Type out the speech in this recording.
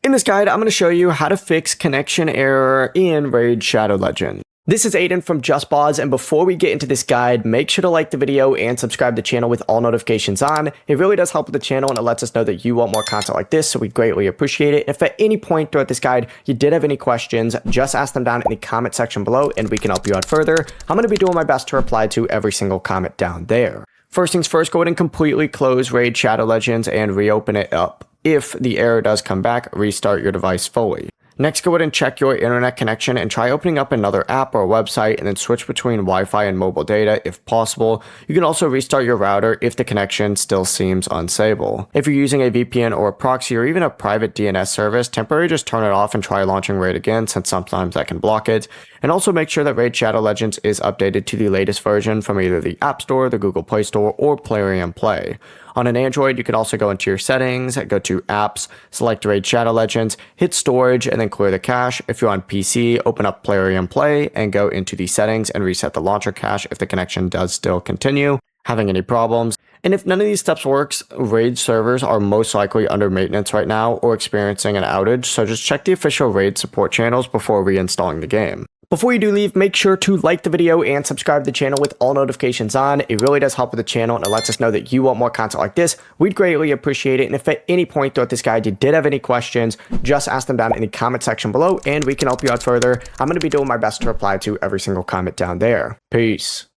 In this guide, I'm going to show you how to fix connection error in Raid Shadow Legends. This is Aiden from JustBoz, and before we get into this guide, make sure to like the video and subscribe to the channel with all notifications on. It really does help with the channel, and it lets us know that you want more content like this, so we greatly appreciate it. If at any point throughout this guide you did have any questions, just ask them down in the comment section below, and we can help you out further. I'm going to be doing my best to reply to every single comment down there. First things first, go ahead and completely close Raid Shadow Legends and reopen it up. If the error does come back, restart your device fully. Next, go ahead and check your internet connection and try opening up another app or website and then switch between Wi-Fi and mobile data if possible. You can also restart your router if the connection still seems unstable. If you're using a VPN or a proxy or even a private DNS service, temporarily just turn it off and try launching Raid again, since sometimes that can block it. And also make sure that Raid Shadow Legends is updated to the latest version from either the App Store, the Google Play Store, or Plarium Play. On an Android, you can also go into your settings, go to apps, select Raid Shadow Legends, hit storage, and then clear the cache. If you're on PC, open up Plarium Play and go into the settings and reset the launcher cache if the connection does still continue having any problems. And if none of these steps works, Raid servers are most likely under maintenance right now or experiencing an outage, so just check the official Raid support channels before reinstalling the game. Before you do leave, make sure to like the video and subscribe to the channel with all notifications on. It really does help with the channel, and it lets us know that you want more content like this. We'd greatly appreciate it. And if at any point throughout this guide you did have any questions, just ask them down in the comment section below and we can help you out further. I'm going to be doing my best to reply to every single comment down there. Peace.